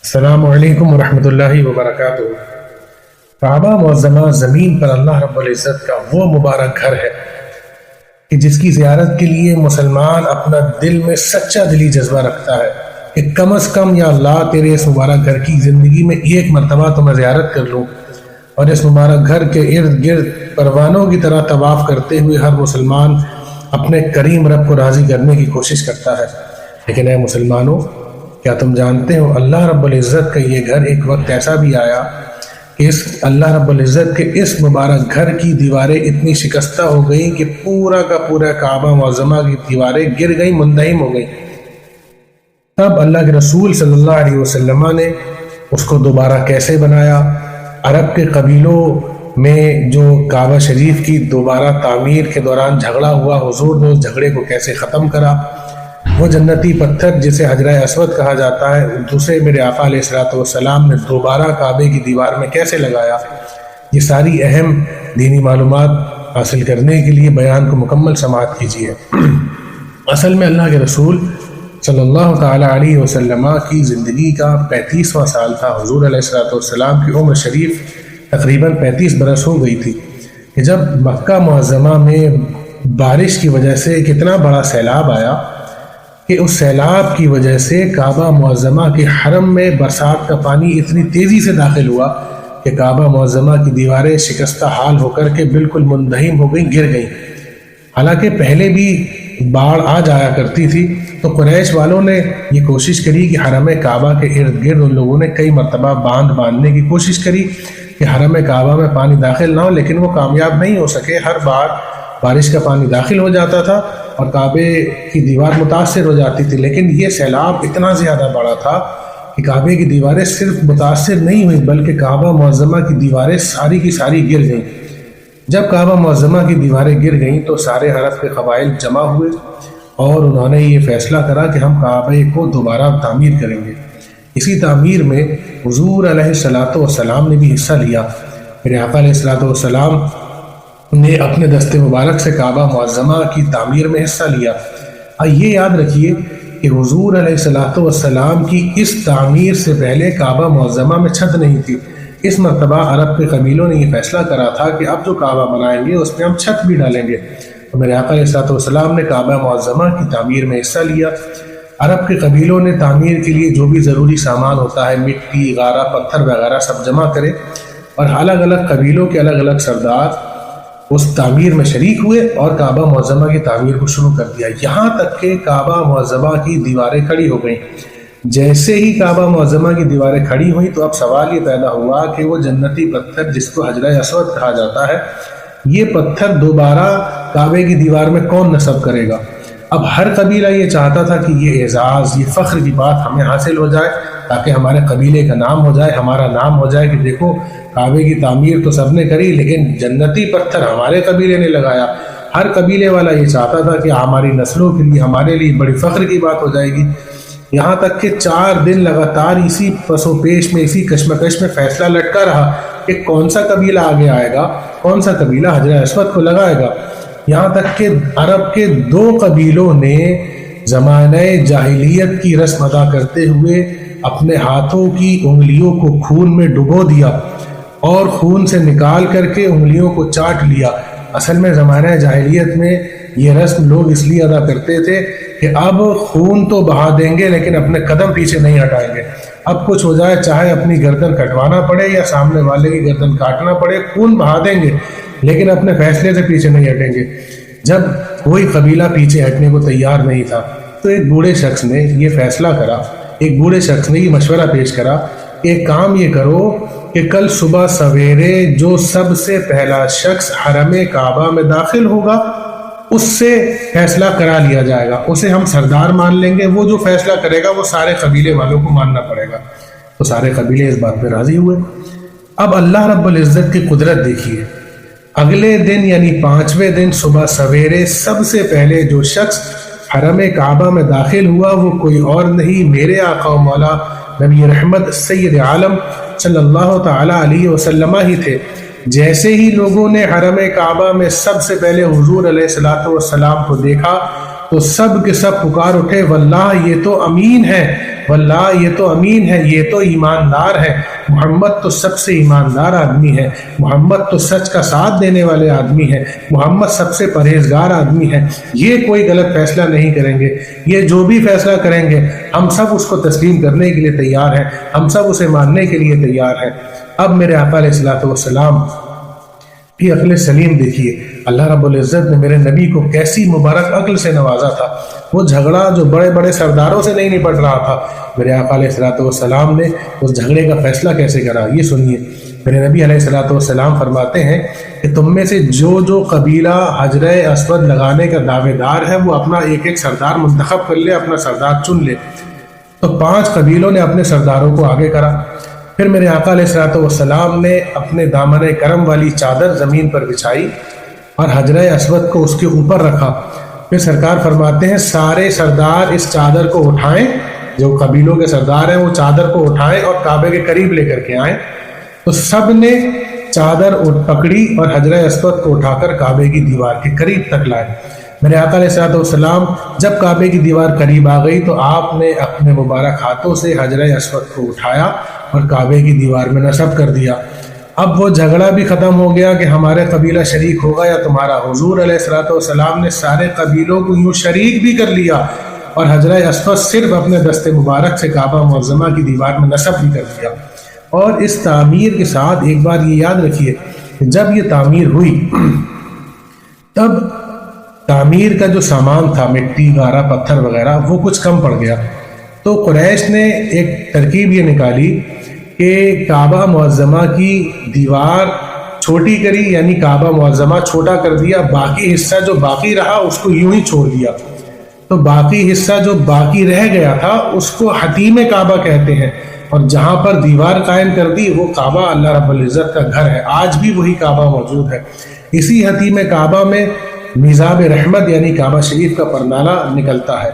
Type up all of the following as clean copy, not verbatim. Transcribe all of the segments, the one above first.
السلام علیکم ورحمۃ اللہ وبرکاتہ۔ کعبہ معظمہ زمین پر اللہ رب العزت کا وہ مبارک گھر ہے کہ جس کی زیارت کے لیے مسلمان اپنا دل میں سچا دلی جذبہ رکھتا ہے کہ کم از کم یا اللہ تیرے اس مبارک گھر کی زندگی میں ایک مرتبہ تو میں زیارت کر لوں، اور اس مبارک گھر کے ارد گرد پروانوں کی طرح طواف کرتے ہوئے ہر مسلمان اپنے کریم رب کو راضی کرنے کی کوشش کرتا ہے۔ لیکن اے مسلمانوں، کیا تم جانتے ہو اللہ رب العزت کا یہ گھر ایک وقت ایسا بھی آیا کہ اللہ رب العزت کے اس مبارک گھر کی دیواریں اتنی شکستہ ہو گئیں کہ پورا کا پورا کعبہ معظمہ کی دیواریں گر گئیں، منہدم ہو گئیں۔ تب اللہ کے رسول صلی اللہ علیہ وسلم نے اس کو دوبارہ کیسے بنایا، عرب کے قبیلوں میں جو کعبہ شریف کی دوبارہ تعمیر کے دوران جھگڑا ہوا، حضور نے اس جھگڑے کو کیسے ختم کرا، وہ جنتی پتھر جسے حجرہ اسود کہا جاتا ہے دوسرے میرے آقا علیہ الصلوۃ والسلام نے دوبارہ کعبے کی دیوار میں کیسے لگایا، یہ ساری اہم دینی معلومات حاصل کرنے کے لیے بیان کو مکمل سماعت کیجیے۔ اصل میں اللہ کے رسول صلی اللہ تعالیٰ علیہ وسلم کی زندگی کا 35واں سال تھا۔ حضور علیہ الصلوۃ والسلام کی عمر شریف تقریباً 35 برس ہو گئی تھی کہ جب مکہ معظمہ میں بارش کی وجہ سے کتنا بڑا سیلاب آیا کہ اس سیلاب کی وجہ سے کعبہ معظمہ کے حرم میں برسات کا پانی اتنی تیزی سے داخل ہوا کہ کعبہ معظمہ کی دیواریں شکستہ حال ہو کر کے بالکل منہدم ہو گئیں، گر گئیں۔ حالانکہ پہلے بھی باڑھ آ جایا کرتی تھی تو قریش والوں نے یہ کوشش کری کہ حرم کعبہ کے ارد گرد ان لوگوں نے کئی مرتبہ باندھنے کی کوشش کری کہ حرم کعبہ میں پانی داخل نہ ہو، لیکن وہ کامیاب نہیں ہو سکے۔ ہر بار بارش کا پانی داخل ہو جاتا تھا اور کعبے کی دیوار متاثر ہو جاتی تھی، لیکن یہ سیلاب اتنا زیادہ بڑا تھا کہ کعبے کی دیواریں صرف متاثر نہیں ہوئی بلکہ کعبہ معظمہ کی دیواریں ساری کی ساری گر گئیں۔ جب کعبہ معظمہ کی دیواریں گر گئیں تو سارے عرب کے قبائل جمع ہوئے اور انہوں نے یہ فیصلہ کرا کہ ہم کعبے کو دوبارہ تعمیر کریں گے۔ اسی تعمیر میں حضور علیہ الصلوۃ والسلام نے بھی حصہ لیا۔ میرے آقا علیہ الصلوۃ والسلام نے اپنے دست مبارک سے کعبہ معظمہ کی تعمیر میں حصہ لیا۔ یہ یاد رکھیے کہ حضور علیہ الصلوۃ والسلام کی اس تعمیر سے پہلے کعبہ معظمہ میں چھت نہیں تھی۔ اس مرتبہ عرب کے قبیلوں نے یہ فیصلہ کرا تھا کہ اب جو کعبہ بنائیں گے اس میں ہم چھت بھی ڈالیں گے، تو میرے آقا علیہ الصلوۃ والسلام نے کعبہ معظمہ کی تعمیر میں حصہ لیا۔ عرب کے قبیلوں نے تعمیر کے لیے جو بھی ضروری سامان ہوتا ہے، مٹی، غارہ، پتھر وغیرہ سب جمع کرے، اور الگ الگ قبیلوں کے الگ الگ سردار اس تعمیر میں شریک ہوئے اور کعبہ معظمہ کی تعمیر کو شروع کر دیا، یہاں تک کہ کعبہ معظمہ کی دیواریں کھڑی ہو گئیں۔ جیسے ہی کعبہ معظمہ کی دیواریں کھڑی ہوئیں تو اب سوال یہ پیدا ہوا کہ وہ جنتی پتھر جس کو حجرہ اسود کہا جاتا ہے، یہ پتھر دوبارہ کعبے کی دیوار میں کون نصب کرے گا؟ اب ہر قبیلہ یہ چاہتا تھا کہ یہ اعزاز، یہ فخر کی بات ہمیں حاصل ہو جائے تاکہ ہمارے قبیلے کا نام ہو جائے، ہمارا نام ہو جائے کہ دیکھو کعبے کی تعمیر تو سب نے کری لیکن جنتی پتھر ہمارے قبیلے نے لگایا۔ ہر قبیلے والا یہ چاہتا تھا کہ ہماری نسلوں کے لیے، ہمارے لیے بڑی فخر کی بات ہو جائے گی۔ یہاں تک کہ 4 دن لگاتار اسی پس و پیش میں، اسی کشمکش میں فیصلہ لٹکا رہا کہ کون سا قبیلہ آگے آئے گا، کون سا قبیلہ حجرہ اسود کو لگائے گا۔ یہاں تک کہ عرب کے 2 قبیلوں نے زمانہ جاہلیت کی رسم ادا کرتے ہوئے اپنے ہاتھوں کی انگلیوں کو خون میں ڈبو دیا اور خون سے نکال کر کے انگلیوں کو چاٹ لیا۔ اصل میں زمانہ جاہلیت میں یہ رسم لوگ اس لیے ادا کرتے تھے کہ اب خون تو بہا دیں گے لیکن اپنے قدم پیچھے نہیں ہٹائیں گے۔ اب کچھ ہو جائے، چاہے اپنی گردن کٹوانا پڑے یا سامنے والے کی گردن کاٹنا پڑے، خون بہا دیں گے لیکن اپنے فیصلے سے پیچھے نہیں ہٹیں گے۔ جب کوئی قبیلہ پیچھے ہٹنے کو تیار نہیں تھا تو ایک بوڑھے شخص نے یہ فیصلہ کرا، ایک بوڑھے شخص نے یہ مشورہ پیش کرا کہ ایک کام یہ کرو کہ کل صبح سویرے جو سب سے پہلا شخص حرم کعبہ میں داخل ہوگا اس سے فیصلہ کرا لیا جائے گا، اسے ہم سردار مان لیں گے، وہ جو فیصلہ کرے گا وہ سارے قبیلے والوں کو ماننا پڑے گا۔ تو سارے قبیلے اس بات پہ راضی ہوئے۔ اب اللہ رب العزت کی قدرت دیکھیے، اگلے دن یعنی 5ویں دن صبح سویرے سب سے پہلے جو شخص حرم کعبہ میں داخل ہوا وہ کوئی اور نہیں، میرے آقا و مولا نبی رحمت سید عالم صلی اللہ تعالی علیہ وسلم ہی تھے۔ جیسے ہی لوگوں نے حرم کعبہ میں سب سے پہلے حضور علیہ الصلوۃ والسلام کو دیکھا تو سب کے سب پکار اٹھے، واللہ یہ تو امین ہے، واللہ یہ تو امین ہے، یہ تو ایماندار ہے، محمد تو سب سے ایماندار آدمی ہے، محمد تو سچ کا ساتھ دینے والے آدمی ہے، محمد سب سے پرہیزگار آدمی ہے، یہ کوئی غلط فیصلہ نہیں کریں گے، یہ جو بھی فیصلہ کریں گے ہم سب اس کو تسلیم کرنے کے لیے تیار ہیں، ہم سب اسے ماننے کے لیے تیار ہیں۔ اب میرے آقا علیہ الصلوۃ والسلام کی عقل سلیم دیکھیے، اللہ رب العزت نے میرے نبی کو کیسی مبارک عقل سے نوازا تھا۔ وہ جھگڑا جو بڑے بڑے سرداروں سے نہیں نپٹ رہا تھا، میرے آقا علیہ الصلوۃ والسلام نے اس جھگڑے کا فیصلہ کیسے کرا، یہ سنیے۔ میرے نبی علیہ الصلوۃ والسلام فرماتے ہیں کہ تم میں سے جو قبیلہ حجر اسود لگانے کا دعوے دار ہے وہ اپنا ایک ایک سردار منتخب کر لے، اپنا سردار چن لے۔ تو 5 قبیلوں نے اپنے سرداروں کو آگے کرا۔ پھر میرے آقا علیہ الصلوۃ والسلام نے اپنے دامن کرم والی چادر زمین پر بچھائی اور حجر اسود کو اس کے اوپر رکھا۔ پھر سرکار فرماتے ہیں سارے سردار اس چادر کو اٹھائیں، جو قبیلوں کے سردار ہیں وہ چادر کو اٹھائیں اور کعبے کے قریب لے کر کے آئیں۔ تو سب نے چادر پکڑی اور حجر اسود کو اٹھا کر کعبے کی دیوار کے قریب تک لائے۔ میرے آقا علیہ الصلوۃ والسلام جب کعبے کی دیوار قریب آ گئی تو آپ نے اپنے مبارک ہاتھوں سے حجر اسود کو اٹھایا اور کعبے کی دیوار میں نصب کر دیا۔ اب وہ جھگڑا بھی ختم ہو گیا کہ ہمارے قبیلہ شریک ہوگا یا تمہارا۔ حضور علیہ الصلوۃ والسلام نے سارے قبیلوں کو یوں شریک بھی کر لیا اور حجر اسود صرف اپنے دست مبارک سے کعبہ معظمہ کی دیوار میں نصب بھی کر دیا۔ اور اس تعمیر کے ساتھ ایک بات یہ یاد رکھیے کہ جب یہ تعمیر ہوئی تب تعمیر کا جو سامان تھا، مٹی گارا پتھر وغیرہ، وہ کچھ کم پڑ گیا۔ تو قریش نے ایک ترکیب یہ نکالی کہ کعبہ معظمہ کی دیوار چھوٹی کری، یعنی کعبہ معظمہ چھوٹا کر دیا، باقی حصہ جو باقی رہا اس کو یوں ہی چھوڑ دیا۔ تو باقی حصہ جو باقی رہ گیا تھا اس کو حتیم کعبہ کہتے ہیں، اور جہاں پر دیوار قائم کر دی وہ کعبہ اللہ رب العزت کا گھر ہے، آج بھی وہی کعبہ موجود ہے۔ اسی حتیم کعبہ میں میزاب رحمت یعنی کعبہ شریف کا پردانہ نکلتا ہے۔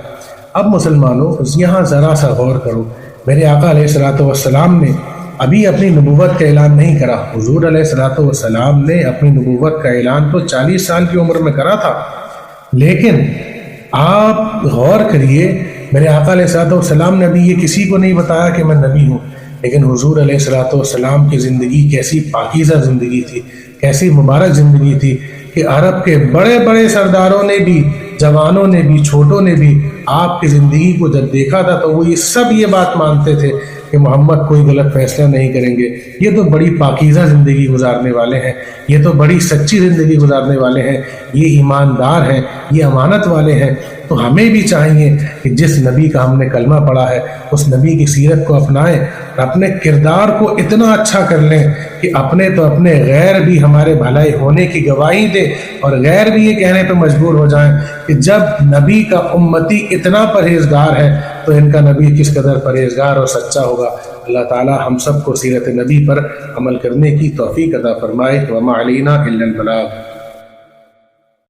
اب مسلمانوں یہاں ذرا سا غور کرو، میرے آقا علیہ الصلوۃ والسلام نے ابھی اپنی نبوت کا اعلان نہیں کرا۔ حضور علیہ الصلوۃ والسلام نے اپنی نبوت کا اعلان تو 40 سال کی عمر میں کرا تھا، لیکن آپ غور کریے میرے آقا علیہ الصلوۃ والسلام نے ابھی یہ کسی کو نہیں بتایا کہ میں نبی ہوں، لیکن حضور علیہ الصلوۃ والسلام کی زندگی کیسی پاکیزہ زندگی تھی، کیسی مبارک زندگی تھی کہ عرب کے بڑے بڑے سرداروں نے بھی، جوانوں نے بھی، چھوٹوں نے بھی آپ کی زندگی کو جب دیکھا تھا تو وہ سب یہ بات مانتے تھے کہ محمد کوئی غلط فیصلہ نہیں کریں گے، یہ تو بڑی پاکیزہ زندگی گزارنے والے ہیں، یہ تو بڑی سچی زندگی گزارنے والے ہیں، یہ ایماندار ہیں، یہ امانت والے ہیں۔ تو ہمیں بھی چاہیے کہ جس نبی کا ہم نے کلمہ پڑھا ہے اس نبی کی سیرت کو اپنائیں اور اپنے کردار کو اتنا اچھا کر لیں کہ اپنے تو اپنے غیر بھی ہمارے بھلائی ہونے کی گواہی دے، اور غیر بھی یہ کہنے پہ مجبور ہو جائیں کہ جب نبی کا امتی اتنا پرہیزگار ہے تو ان کا نبی کس قدر پرہیزگار اور سچا ہوگا۔ اللہ تعالی ہم سب کو سیرت نبی پر عمل کرنے کی توفیق عطا فرمائے۔ وما علینا الا البلاغ۔